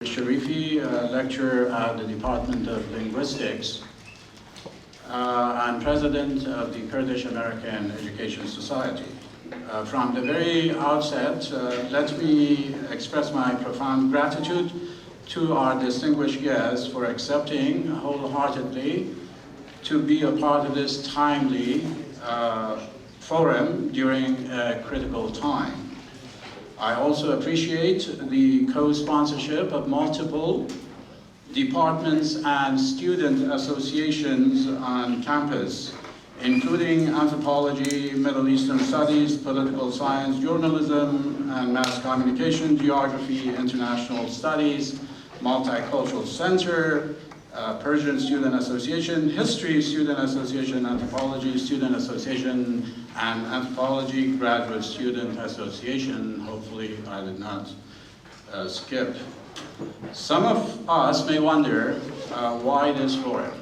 Sharifi, lecturer at the Department of Linguistics and president of the Kurdish American Education Society. From the very outset, let me express my profound gratitude to our distinguished guests for accepting wholeheartedly to be a part of this timely forum during a critical time. I also appreciate the co-sponsorship of multiple departments and student associations on campus, including anthropology, Middle Eastern studies, political science, journalism and mass communication, geography, international studies, multicultural center, Persian Student Association, History Student Association, Anthropology Student Association, and Anthropology Graduate Student Association. Hopefully I did not skip. Some of us may wonder why this forum,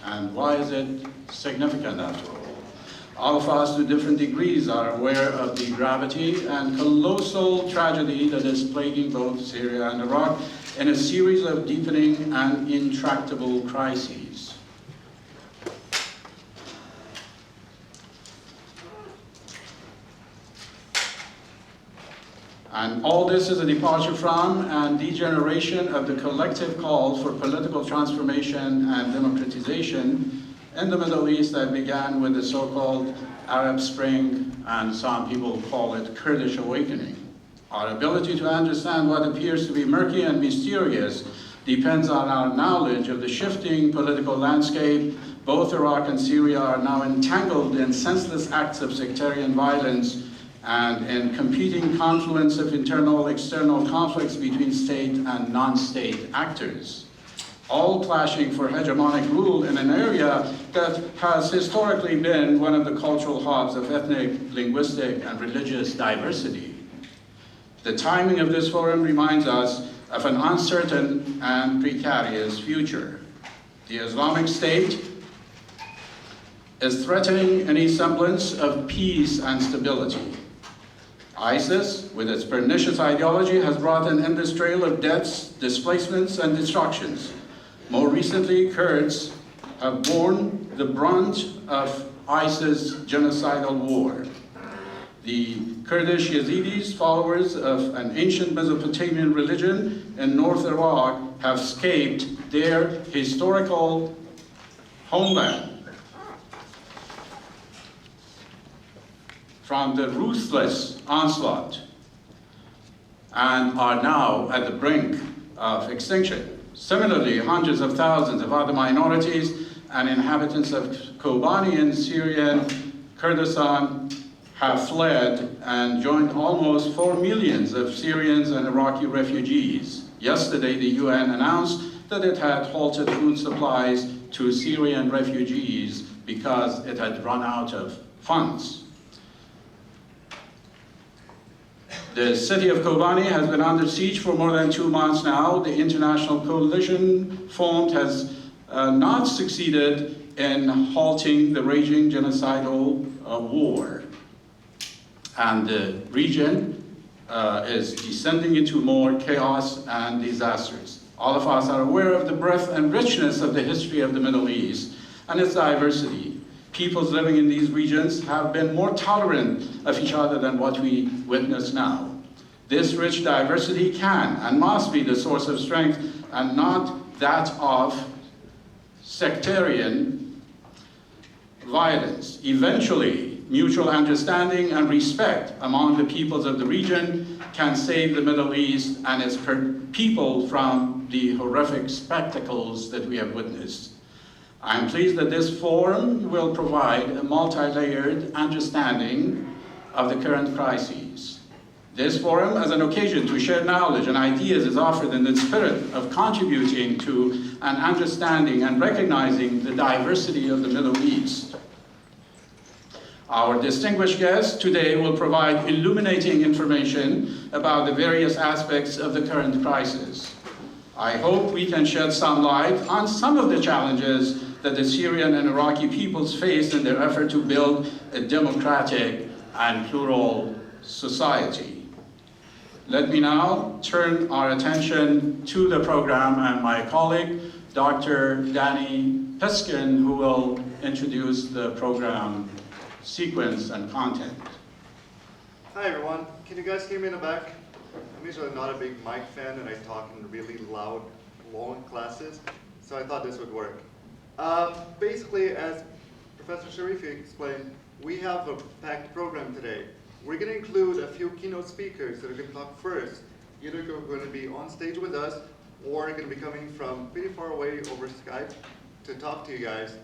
and why is it significant after all? All of us to different degrees are aware of the gravity and colossal tragedy that is plaguing both Syria and Iraq in a series of deepening and intractable crises. And all this is a departure from and degeneration of the collective call for political transformation and democratization in the Middle East that began with the so-called Arab Spring, and some people call it Kurdish awakening. Our ability to understand what appears to be murky and mysterious depends on our knowledge of the shifting political landscape. Both Iraq and Syria are now entangled in senseless acts of sectarian violence and in competing confluence of internal-external conflicts between state and non-state actors, all clashing for hegemonic rule in an area that has historically been one of the cultural hubs of ethnic, linguistic, and religious diversity. The timing of this forum reminds us of an uncertain and precarious future. The Islamic State is threatening any semblance of peace and stability. ISIS, with its pernicious ideology, has brought an endless trail of deaths, displacements, and destructions. More recently, Kurds have borne the brunt of ISIS genocidal war. The Kurdish Yazidis, followers of an ancient Mesopotamian religion in North Iraq, have escaped their historical homeland from the ruthless onslaught and are now at the brink of extinction. Similarly, hundreds of thousands of other minorities and inhabitants of Kobani and Syrian Kurdistan have fled and joined almost 4 million of Syrians and Iraqi refugees. Yesterday, the UN announced that it had halted food supplies to Syrian refugees because it had run out of funds. The city of Kobani has been under siege for more than 2 months now. The international coalition formed has not succeeded in halting the raging genocidal war. And the region is descending into more chaos and disasters. All of us are aware of the breadth and richness of the history of the Middle East and its diversity. Peoples living in these regions have been more tolerant of each other than what we witness now. This rich diversity can and must be the source of strength and not that of sectarian violence. Eventually, mutual understanding and respect among the peoples of the region can save the Middle East and its people from the horrific spectacles that we have witnessed. I'm pleased that this forum will provide a multi-layered understanding of the current crises. This forum, as an occasion to share knowledge and ideas, is offered in the spirit of contributing to an understanding and recognizing the diversity of the Middle East. Our distinguished guests today will provide illuminating information about the various aspects of the current crisis. I hope we can shed some light on some of the challenges that the Syrian and Iraqi peoples face in their effort to build a democratic and plural society. Let me now turn our attention to the program and my colleague, Dr. Danny Piskin, who will introduce the program sequence and content. Hi everyone, can you guys hear me in the back? I'm usually not a big mic fan and I talk in really loud, long classes, so I thought this would work. Basically, as Professor Sharifi explained, we have a packed program today. We're going to include a few keynote speakers that are going to talk first. Either they're going to be on stage with us or going to be coming from pretty far away over Skype to talk to you guys.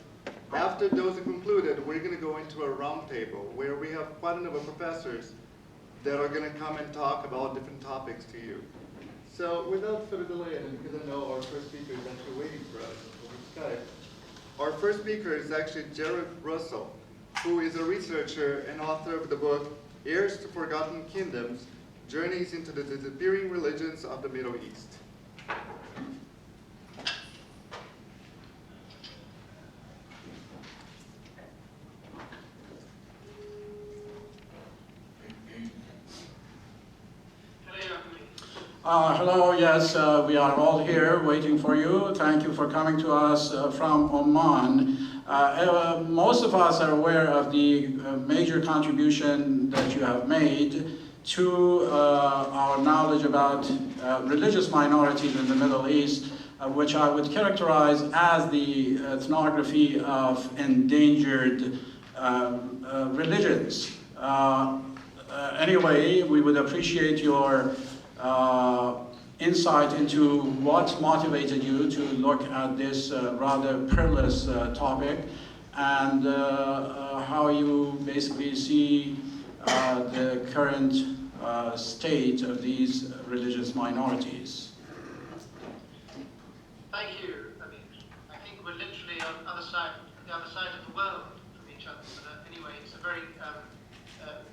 After those are concluded, we're going to go into a roundtable where we have quite a number of professors that are going to come and talk about different topics to you. So without further delay, and because I know our first speaker is actually waiting for us over Skype, our first speaker is actually Jared Russell, who is a researcher and author of the book Heirs to Forgotten Kingdoms, Journeys into the Disappearing Religions of the Middle East. Hello, yes, we are all here waiting for you. Thank you for coming to us from Oman. Most of us are aware of the major contribution that you have made to our knowledge about religious minorities in the Middle East, which I would characterize as the ethnography of endangered religions. Anyway, we would appreciate your insight into what motivated you to look at this rather perilous topic, and how you basically see the current state of these religious minorities. Thank you. I think we're literally on the other side of the world from each other. But anyway, it's a very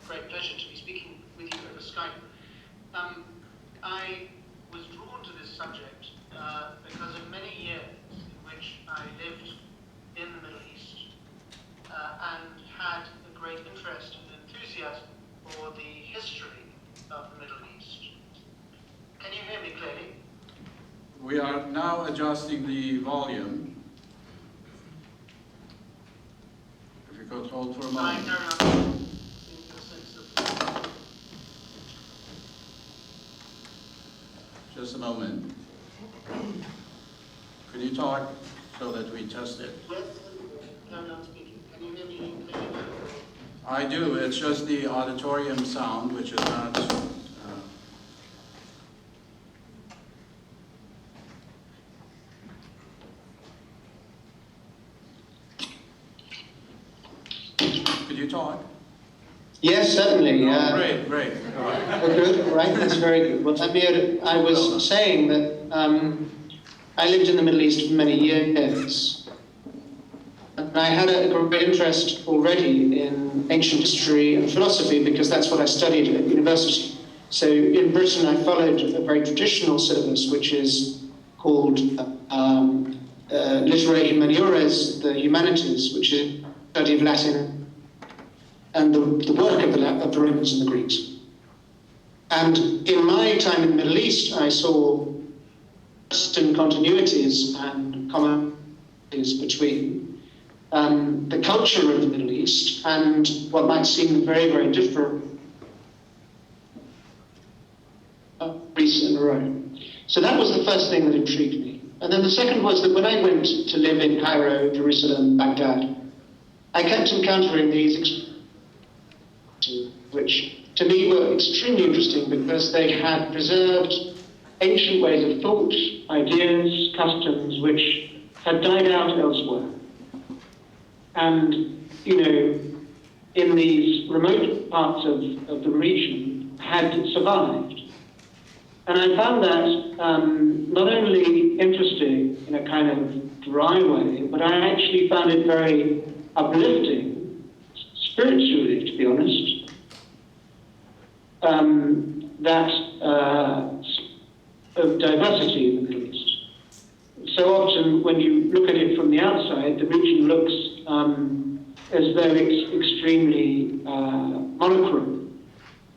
great pleasure to be speaking with you over Skype. I was drawn to this subject because of many years in which I lived in the Middle East and had a great interest and enthusiasm for the history of the Middle East. Can you hear me clearly? We are now adjusting the volume. If you could hold for a moment. Just a moment. Could you talk so that we test it? Yes, carry on speaking. Can you hear me clearly now? I do. It's just the auditorium sound, which is not... Could you talk? Yes, certainly. Great. Oh, good, right, that's very good. Well, I was saying that I lived in the Middle East for many years. And I had a great interest already in ancient history and philosophy because that's what I studied at university. So in Britain, I followed a very traditional syllabus, which is called Literae Humaniores, the humanities, which is study of Latin and the work of the Romans and the Greeks. And in my time in the Middle East, I saw certain continuities and commonalities between the culture of the Middle East and what might seem very, very different Greece and Rome. So that was the first thing that intrigued me. And then the second was that when I went to live in Cairo, Jerusalem, Baghdad, I kept encountering these which to me were extremely interesting because they had preserved ancient ways of thought, ideas, customs, which had died out elsewhere. And, you know, in these remote parts of the region had survived. And I found that not only interesting in a kind of dry way, but I actually found it very uplifting, spiritually, to be honest. Of diversity in the Middle East. So often when you look at it from the outside, the region looks as though it's extremely monochrome.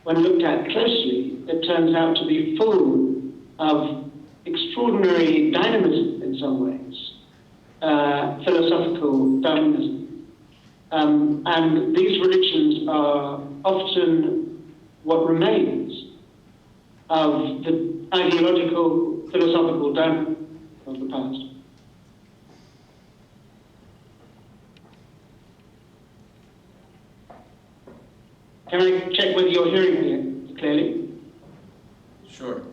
When looked at closely, it turns out to be full of extraordinary dynamism in some ways, philosophical dynamism. And these religions are often what remains of the ideological, philosophical dynamism of the past. Can I check whether you're hearing me clearly? Sure.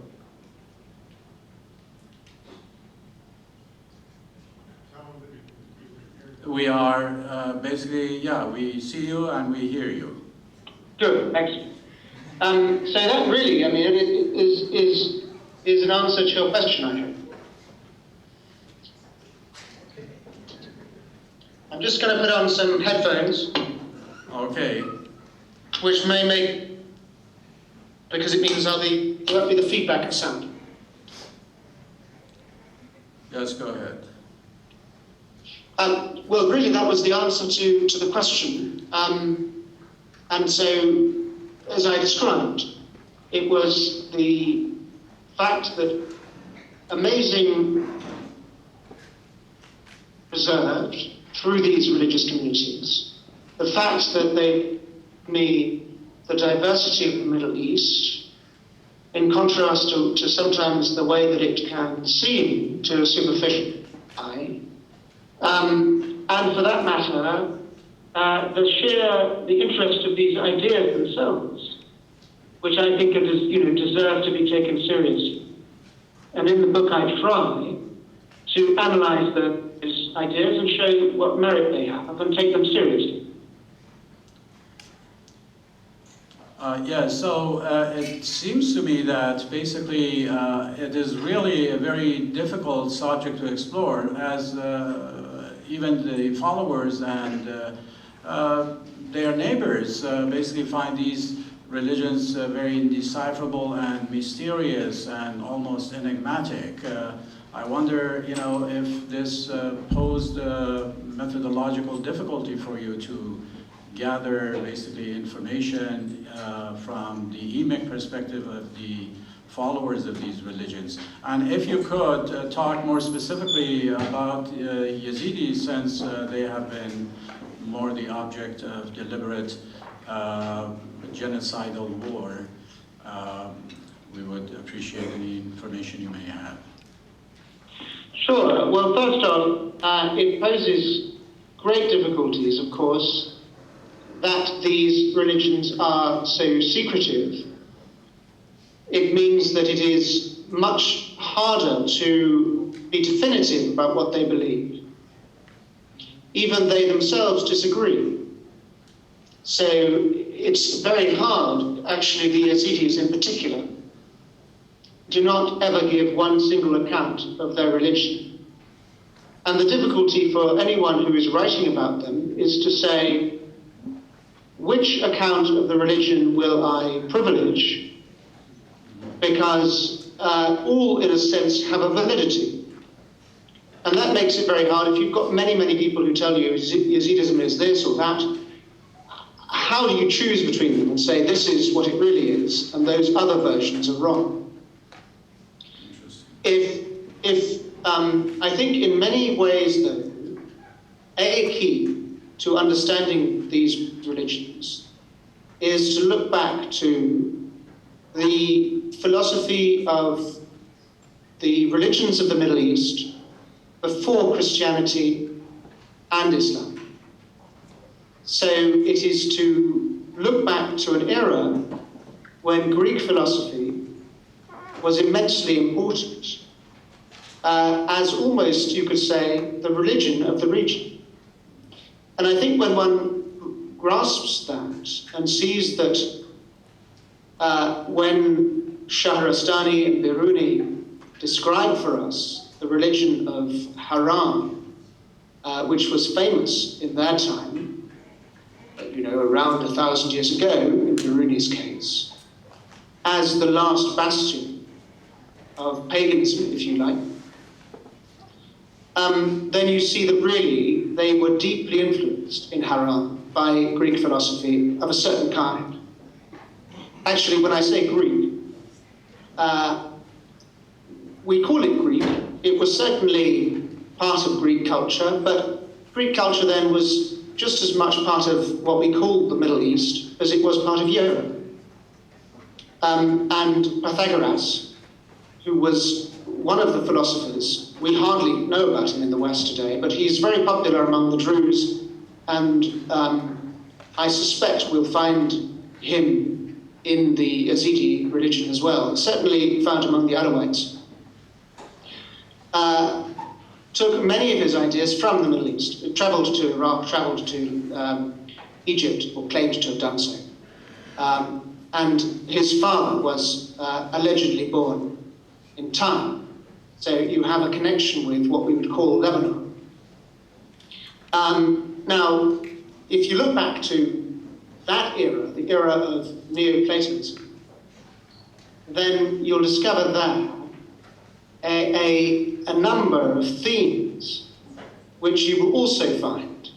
We are basically, yeah, we see you and we hear you. Good, excellent. So that really, I mean, is an answer to your question, I hope. I'm just going to put on some headphones, Okay. which may make, because it means there won't be the feedback of sound. Yes, go ahead. Well, really, that was the answer to the question. And so, as I described, it was the fact that amazing preserved through these religious communities, the fact that they me the diversity of the Middle East, in contrast to sometimes the way that it can seem to a superficial eye, and for that matter, the interest of these ideas themselves, which I think deserve to be taken seriously. And in the book I try to analyse those ideas and show what merit they have and take them seriously. So it seems to me that basically it is really a very difficult subject to explore, as even the followers and their neighbors basically find these religions very indecipherable and mysterious and almost enigmatic. I wonder, if this posed a methodological difficulty for you to gather basically information from the emic perspective of the followers of these religions. And if you could talk more specifically about Yazidis, since they have been more the object of deliberate genocidal war, we would appreciate any information you may have. Sure. Well, first off, it poses great difficulties, of course, that these religions are so secretive. It means that it is much harder to be definitive about what they believe. Even they themselves disagree. So it's very hard, actually, the Yazidis in particular, do not ever give one single account of their religion. And the difficulty for anyone who is writing about them is to say, which account of the religion will I privilege? Because all, in a sense, have a validity. And that makes it very hard. If you've got many, many people who tell you Yazidism is this or that, how do you choose between them and say this is what it really is and those other versions are wrong? I think in many ways, though, a key to understanding these religions is to look back to the philosophy of the religions of the Middle East before Christianity and Islam. So it is to look back to an era when Greek philosophy was immensely important, as almost, you could say, the religion of the region. And I think when one grasps that and sees that when Shahrastani and Biruni describe for us the religion of Haran, which was famous in their time, around 1,000 years ago, in Biruni's case, as the last bastion of paganism, if you like, then you see that really they were deeply influenced in Haran by Greek philosophy of a certain kind. Actually, when I say Greek, we call it Greek. It was certainly part of Greek culture, but Greek culture then was just as much part of what we call the Middle East as it was part of Europe. And Pythagoras, who was one of the philosophers, we hardly know about him in the West today, but he's very popular among the Druze, and I suspect we'll find him in the Yazidi religion as well, certainly found among the Alawites. Took many of his ideas from the Middle East. Travelled to Iraq, travelled to Egypt, or claimed to have done so. And his father was allegedly born in Tyre. So you have a connection with what we would call Lebanon. Now, if you look back to that era, the era of Neoplatonism, then you'll discover there a number of themes which you will also find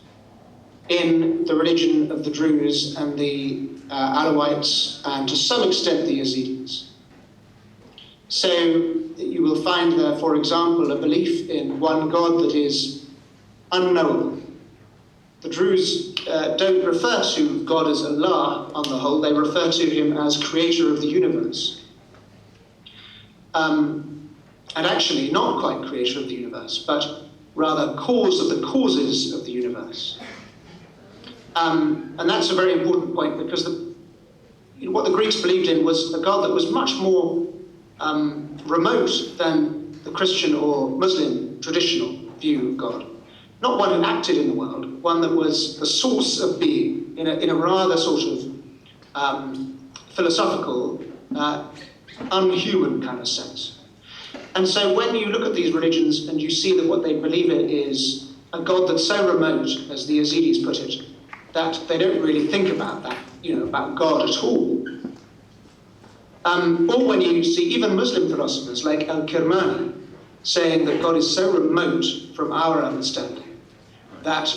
in the religion of the Druze and the Alawites, and to some extent the Yazidis. So you will find there, for example, a belief in one God that is unknowable. The Druze don't refer to God as Allah on the whole, they refer to him as creator of the universe. And actually not quite creator of the universe, but rather cause of the causes of the universe. And that's a very important point, because what the Greeks believed in was a God that was much more remote than the Christian or Muslim traditional view of God. Not one who acted in the world, one that was the source of being in a rather sort of philosophical, unhuman kind of sense. And so when you look at these religions and you see that what they believe in is a God that's so remote, as the Yazidis put it, that they don't really think about that, about God at all. Or when you see even Muslim philosophers like Al-Kirmani saying that God is so remote from our understanding that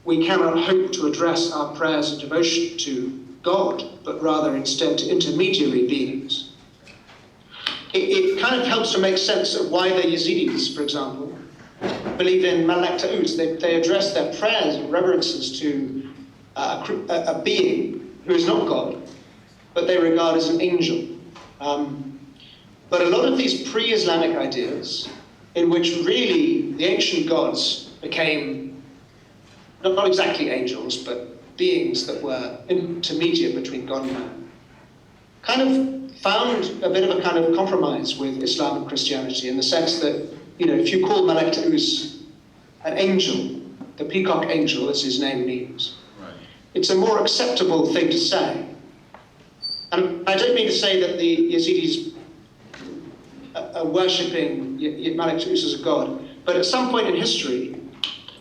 we cannot hope to address our prayers and devotion to God, but rather instead to intermediary beings. It kind of helps to make sense of why the Yazidis, for example, believe in Malak Ta'ud. They address their prayers and reverences to a being who is not God, but they regard as an angel. But a lot of these pre-Islamic ideas, in which really the ancient gods became not exactly angels, but beings that were intermediate between God and man, kind of found a bit of a kind of compromise with Islam and Christianity, in the sense that, if you call Malak Ta'us an angel, the peacock angel, as his name means, right, it's a more acceptable thing to say. And I don't mean to say that the Yazidis are worshipping Malak Ta'us as a god, but at some point in history,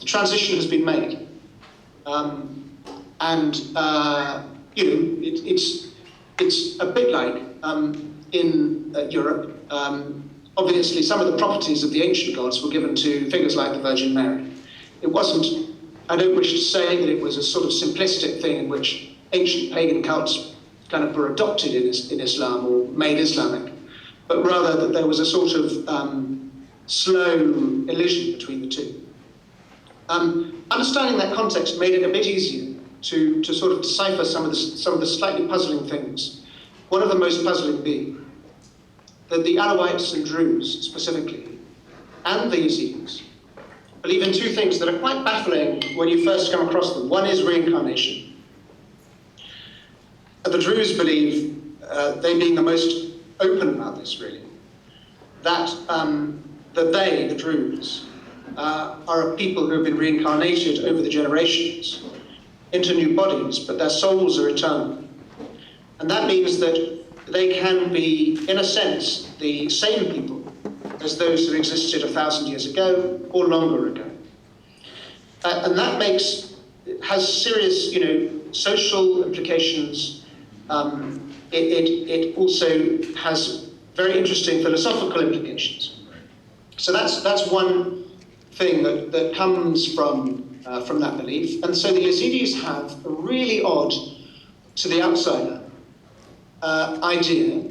the transition has been made. It's a bit like in Europe. Obviously, some of the properties of the ancient gods were given to figures like the Virgin Mary. It wasn't, I don't wish to say that it was a sort of simplistic thing in which ancient pagan cults kind of were adopted in Islam or made Islamic, but rather that there was a sort of slow elision between the two. Understanding that context made it a bit easier to sort of decipher some of the slightly puzzling things. One of the most puzzling being that the Alawites and Druze specifically, and the Yazidis, believe in two things that are quite baffling when you first come across them. One is reincarnation. The Druze believe, they being the most open about this really, that they, the Druze, are a people who have been reincarnated over the generations into new bodies, but their souls are eternal. And that means that they can be, in a sense, the same people as those who existed 1,000 years ago or longer ago. And that has serious, social implications. It also has very interesting philosophical implications. So that's one thing that comes from that belief. And so the Yazidis have a really odd, to the outsider, idea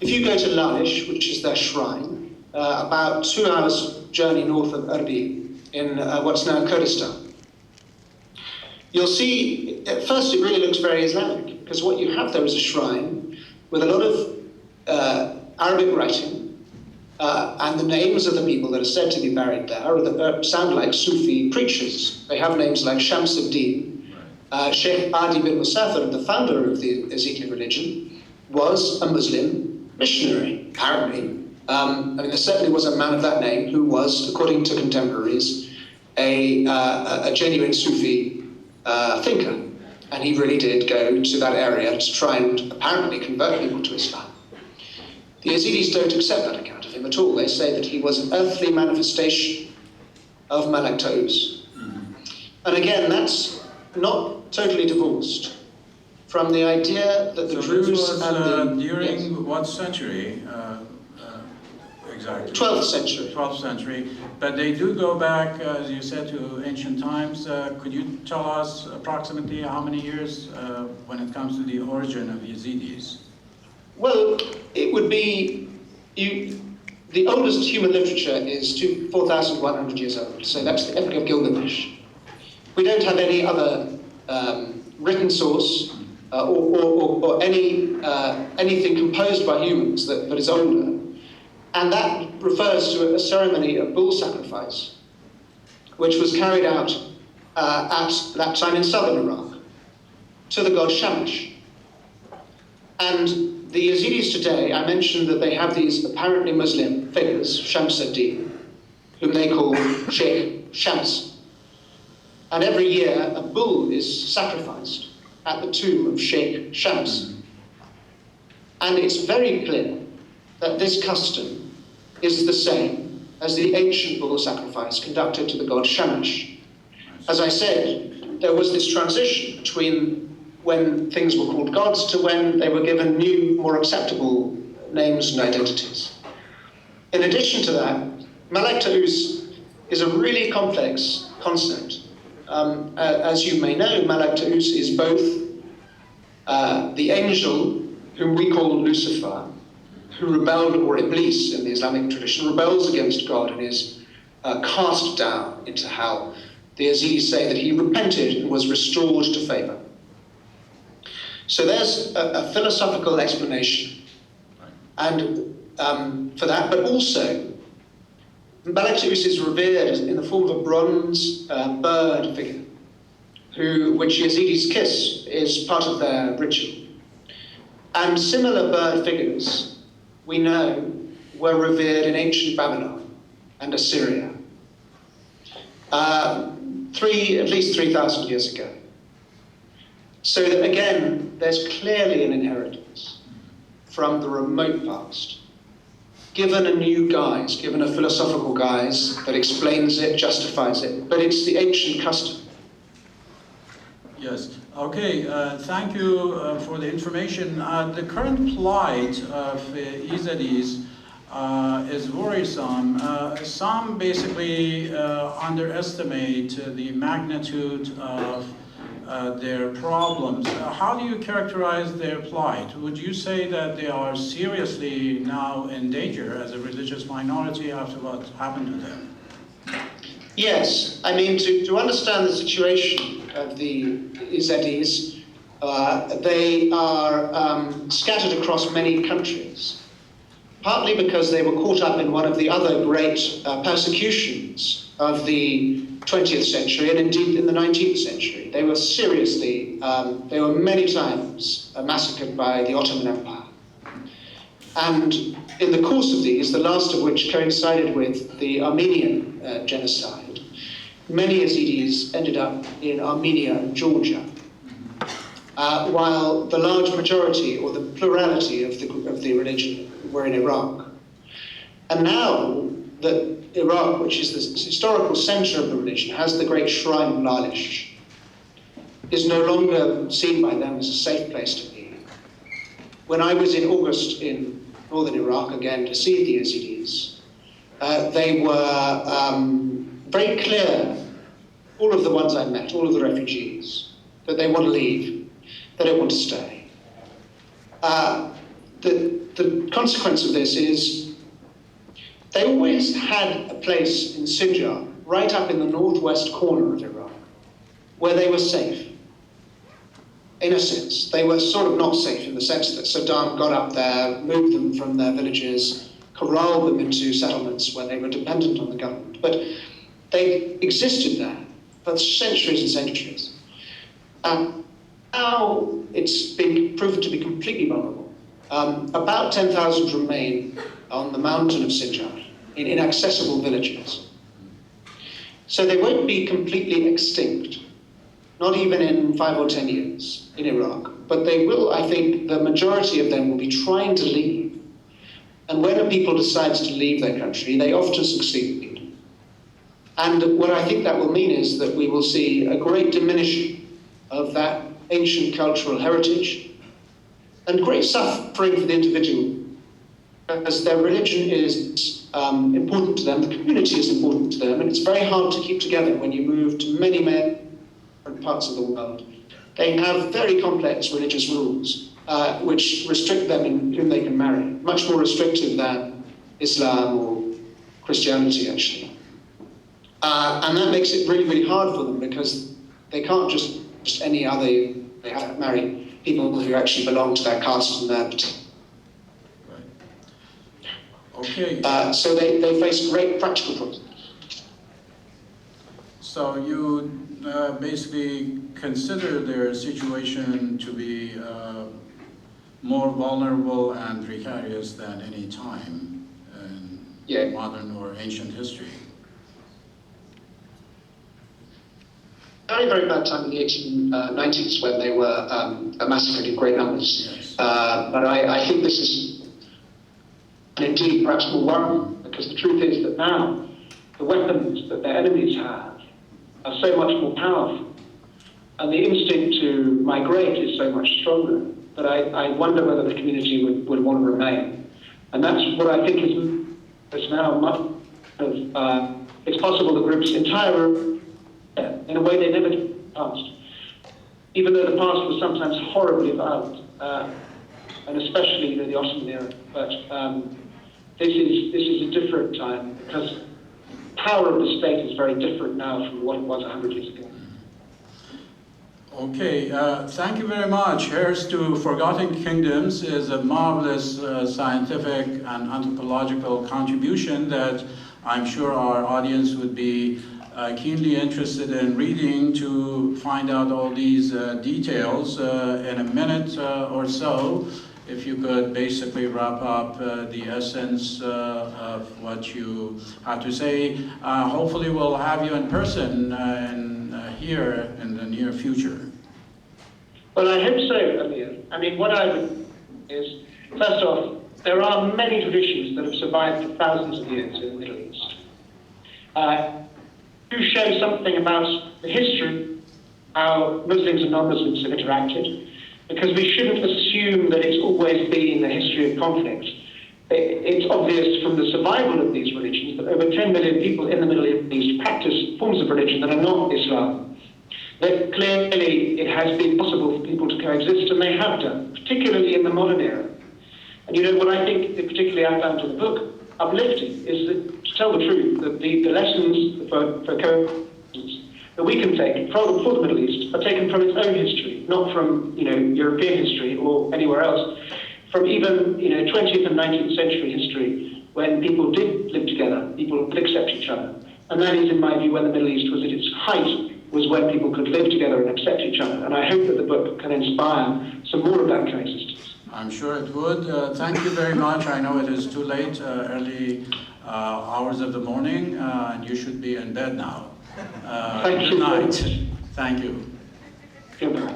if you go to Lalish, which is their shrine, about 2 hours journey north of Erbil in what's now Kurdistan, you'll see, at first it really looks very Islamic, because what you have there is a shrine with a lot of Arabic writing, and the names of the people that are said to be buried there sound like Sufi preachers. They have names like Shamsuddin. Sheikh Adi bin Musafir, the founder of the Yazidi religion, was a Muslim missionary, apparently. There certainly was a man of that name who was, according to contemporaries, a genuine Sufi thinker. And he really did go to that area to try and apparently convert people to Islam. The Yazidis don't accept that account of him at all. They say that he was an earthly manifestation of Malak Tauz. And again, that's not totally divorced from the idea that the So Druze this was and the... during yes. what century exactly? 12th century. 12th century. But they do go back, as you said, to ancient times. Could you tell us approximately how many years when it comes to the origin of Yazidis? Well, it would be... the oldest human literature is 4,100 years old, so that's the Epic of Gilgamesh. We don't have any other written source or anything composed by humans that is older. And that refers to a ceremony of bull sacrifice, which was carried out at that time in southern Iraq, to the god Shamash. And the Yazidis today, I mentioned that they have these apparently Muslim figures, Shamsuddin, whom they call Sheikh Shams. And every year a bull is sacrificed at the tomb of Sheikh Shams. And it's very clear that this custom is the same as the ancient bull sacrifice conducted to the god Shamash. As I said, there was this transition between when things were called gods to when they were given new, more acceptable names and identities. In addition to that, Malak Tauz is a really complex concept. As you may know, Malak Tauz is both the angel, whom we call Lucifer, who rebelled, or Iblis in the Islamic tradition, rebels against God and is cast down into hell. The Yazidis say that he repented and was restored to favor. So there's a philosophical explanation and for that, but also Malak Tauz is revered in the form of a bronze bird figure, which Yazidis kiss is part of their ritual. And similar bird figures, we know, were revered in ancient Babylon and Assyria, at least 3,000 years ago. So that again, there's clearly an inheritance from the remote past, given a new guise, given a philosophical guise that explains it, justifies it, but it's the ancient custom. Yes. Okay. Thank you for the information. The current plight of Yazidis is worrisome. Some basically underestimate the magnitude of their problems. How do you characterize their plight? Would you say that they are seriously now in danger as a religious minority after what happened to them? Yes, I mean, to understand the situation of the Yazidis, they are scattered across many countries, partly because they were caught up in one of the other great persecutions of the 20th century and indeed in the 19th century. They were they were many times massacred by the Ottoman Empire. And in the course of these, the last of which coincided with the Armenian genocide, many Yazidis ended up in Armenia and Georgia, while the large majority or the plurality of the religion were in Iraq. And now that Iraq, which is the historical center of the religion, has the great shrine of Lalish, is no longer seen by them as a safe place to be. When I was in August in northern Iraq again to see the Yazidis, they were very clear, all of the ones I met, all of the refugees, that they want to leave, they don't want to stay. The the consequence of this is they always had a place in Sinjar, right up in the northwest corner of Iraq, where they were safe. In a sense, they were sort of not safe in the sense that Saddam got up there, moved them from their villages, corralled them into settlements where they were dependent on the government. But they existed there for centuries and centuries. Now it's been proven to be completely vulnerable. About 10,000 remain on the mountain of Sinjar, in inaccessible villages. So they won't be completely extinct, not even in 5 or 10 years in Iraq. But they will, I think, the majority of them will be trying to leave. And when a people decides to leave their country, they often succeed. And what I think that will mean is that we will see a great diminishing of that ancient cultural heritage and great suffering for the individual, as their religion is important to them, the community is important to them, and it's very hard to keep together when you move to many different parts of the world. They have very complex religious rules, which restrict them in whom they can marry, much more restrictive than Islam or Christianity, actually. And that makes it really, really hard for them because they can't just any other, they have to marry people who actually belong to their caste and their Right. Okay. so they face great practical problems. So you basically consider their situation to be more vulnerable and precarious than any time in modern or ancient history. Very, very bad time in the 1890s when they were massacred in great numbers. Yes. But I think this is indeed perhaps more worrying, because the truth is that now the weapons that their enemies have are so much more powerful, and the instinct to migrate is so much stronger, that I wonder whether the community would want to remain. And that's what I think is now much of, it's possible the group's entire in a way they never did in the past. Even though the past was sometimes horribly violent, and especially the Ottoman era. But this is a different time, because the power of the state is very different now from what it was 100 years ago. Okay, thank you very much. Here's to Forgotten Kingdoms is a marvelous scientific and anthropological contribution that I'm sure our audience would be keenly interested in reading to find out all these details. In a minute or so, if you could basically wrap up the essence of what you had to say. Hopefully we'll have you in person here in the near future. Well, I hope so, Amir. I mean, what I would is, first off, there are many traditions that have survived for thousands of years in the Middle East. Do show something about the history, how Muslims and non-Muslims have interacted, because we shouldn't assume that it's always been a history of conflict. It's obvious from the survival of these religions that over 10 million people in the Middle East practice forms of religion that are not Islam. That clearly it has been possible for people to coexist, and they have done, particularly in the modern era. And you know, what I think, particularly I found in the book, uplifting, is that, to tell the truth, that the lessons for coexistence that we can take for the Middle East are taken from its own history, not from European history or anywhere else. From even 20th and 19th century history, when people did live together, people could accept each other, and that is, in my view, when the Middle East was at its height, was when people could live together and accept each other. And I hope that the book can inspire some more of that coexistence. I'm sure it would. Thank you very much. I know it is too late, early hours of the morning, and you should be in bed now. Thank you. Good night. Thank you. Goodbye.